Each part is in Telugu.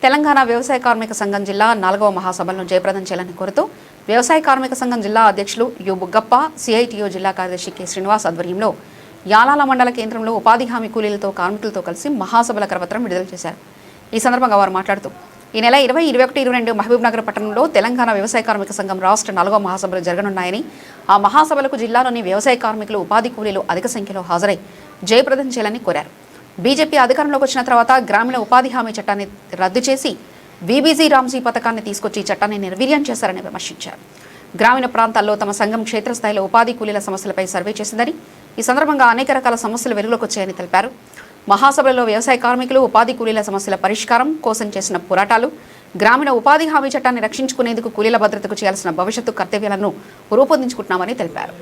తెలంగాణ వ్యవసాయ కార్మిక సంఘం జిల్లా 4వ మహాసభలను జయప్రదం చేయాలని కోరుతూ వ్యవసాయ కార్మిక సంఘం జిల్లా అధ్యక్షులు యు బుగ్గప్ప, సిఐటియు జిల్లా కార్యదర్శి కె శ్రీనివాస్ ఆధ్వర్యంలో యాలాల మండల కేంద్రంలో ఉపాధి హామీ కూలీలతో కార్మికులతో కలిసి మహాసభల కరపత్రం విడుదల చేశారు. ఈ సందర్భంగా వారు మాట్లాడుతూ ఈ నెల 20, 21, 22 మహబూబ్నగర్ పట్టణంలో తెలంగాణ వ్యవసాయ కార్మిక సంఘం రాష్ట్ర 4వ మహాసభలు జరగనున్నాయని, ఆ మహాసభలకు జిల్లాలోని వ్యవసాయ కార్మికులు, ఉపాధి కూలీలు అధిక సంఖ్యలో హాజరై జయప్రదం చేయాలని కోరారు. బీజేపీ అధికారంలోకి వచ్చిన తర్వాత గ్రామీణ ఉపాధి హామీ చట్టాన్ని రద్దు చేసి బీబీజీ రామ్జీ పథకాన్ని తీసుకొచ్చి చట్టాన్ని నిర్వీర్యం చేశారని విమర్శించారు. గ్రామీణ ప్రాంతాల్లో తమ సంఘం క్షేత్రస్థాయిలో ఉపాధి కూలీల సమస్యలపై సర్వే చేసిందని, ఈ సందర్భంగా అనేక రకాల సమస్యలు వెలుగులోకి వచ్చాయని తెలిపారు. మహాసభలలో వ్యవసాయ కార్మికులు, ఉపాధి కూలీల సమస్యల పరిష్కారం కోసం చేసిన పోరాటాలు, గ్రామీణ ఉపాధి హామీ చట్టాన్ని రక్షించుకునేందుకు కూలీల భద్రతకు చేయాల్సిన భవిష్యత్తు కర్తవ్యాలను రూపొందించుకుంటున్నామని తెలిపారు.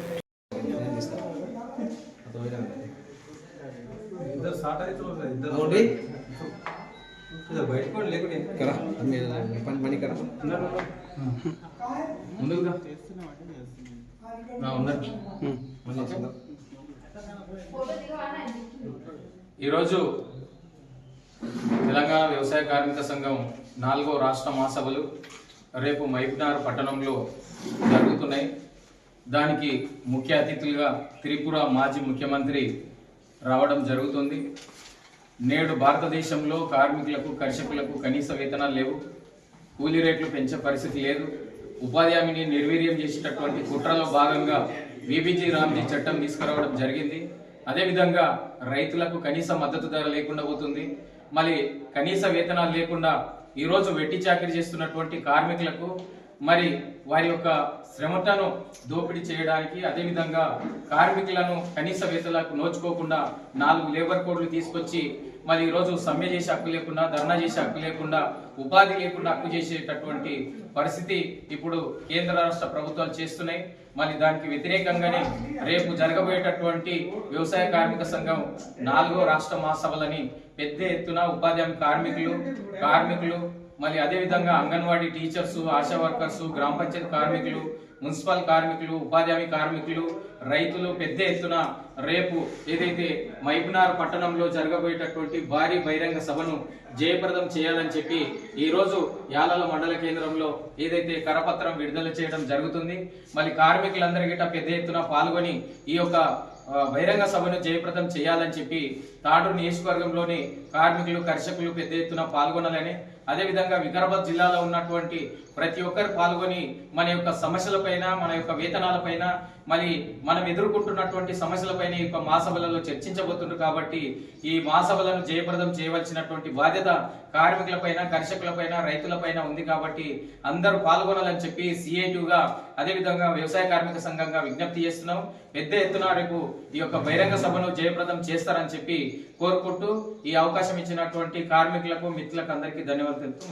ఈరోజు తెలంగాణ వ్యవసాయ కార్మిక సంఘం 4వ రాష్ట్ర మహాసభలు రేపు మహబూబ్నగర్ పట్టణంలో జరుగుతున్నాయి. దానికి ముఖ్య అతిథులుగా త్రిపుర మాజీ ముఖ్యమంత్రి రావడం జరుగుతుంది. నేడు భారతదేశంలో కార్మికులకు, కర్షకులకు కనీస వేతనాలు లేవు, కూలీ రేట్లు పెంచే పరిస్థితి లేదు. ఉపాధి హామీని నిర్వీర్యం చేసేటటువంటి కుట్రలో భాగంగా బీబీజీ రామ్జీ చట్టం తీసుకురావడం జరిగింది. అదేవిధంగా రైతులకు కనీస మద్దతు ధర లేకుండా పోతుంది. మరి కనీస వేతనాలు లేకుండా ఈరోజు వెట్టి చాకిరీ చేస్తున్నటువంటి కార్మికులకు మరి వారి యొక్క శ్రమను దోపిడీ చేయడానికి, అదేవిధంగా కార్మికులను కనీస వేతనాలకు నోచుకోకుండా 4 లేబర్ కోడ్లు తీసుకొచ్చి మరి ఈరోజు సమ్మె చేసే హక్కు లేకుండా, ధర్నా చేసే హక్కు లేకుండా, ఉపాధి లేకుండా హక్కు చేసేటటువంటి పరిస్థితి ఇప్పుడు కేంద్ర రాష్ట్ర ప్రభుత్వాలు చేస్తున్నాయి. మరి దానికి వ్యతిరేకంగానే రేపు జరగబోయేటటువంటి వ్యవసాయ కార్మిక సంఘం 4వ రాష్ట్ర మహాసభలని పెద్ద ఎత్తున ఉపాధి హామీ కార్మికులు మరి అదేవిధంగా అంగన్వాడీ టీచర్స్, ఆశా వర్కర్స్, గ్రామ పంచాయతీ కార్మికులు, మున్సిపల్ కార్మికులు, ఉపాధి హామీ కార్మికులు, రైతులు పెద్ద ఎత్తున రేపు ఏదైతే మహబూబ్నగర్ పట్టణంలో జరగబోయేటటువంటి భారీ బహిరంగ సభను జయప్రదం చేయాలని చెప్పి ఈరోజు యాలాల మండల కేంద్రంలో ఏదైతే కరపత్రం విడుదల చేయడం జరుగుతుంది. మరి కార్మికులందరి గిట్ట పెద్ద ఎత్తున పాల్గొని ఈ యొక్క బహిరంగ సభను జయప్రదం చేయాలని చెప్పి తాడూరు నియోజకవర్గంలోని కార్మికులు, కర్షకులు పెద్ద ఎత్తున పాల్గొనాలని, అదేవిధంగా వికారాబాద్ జిల్లాలో ఉన్నటువంటి ప్రతి ఒక్కరు పాల్గొని మన యొక్క సమస్యలపైన, మన యొక్క వేతనాలపైన, మరి మనం ఎదుర్కొంటున్నటువంటి సమస్యలపైన ఈ యొక్క మహాసభలలో చర్చించబోతున్నారు. కాబట్టి ఈ మహాసభలను జయప్రదం చేయవలసినటువంటి బాధ్యత కార్మికులపైన, కర్షకులపైన, రైతులపైన ఉంది. కాబట్టి అందరూ పాల్గొనాలని చెప్పి సిఐటియుగా, అదేవిధంగా వ్యవసాయ కార్మిక సంఘంగా విజ్ఞప్తి చేస్తున్నాం. పెద్ద ఎత్తున రేపు ఈ యొక్క బహిరంగ సభను జయప్రదం చేస్తారని చెప్పి కోరుకుంటూ ఈ అవకాశం ఇచ్చినటువంటి కార్మికులకు, మిత్రులకు అందరికీ ధన్యవాదాలు తెలుపుతూ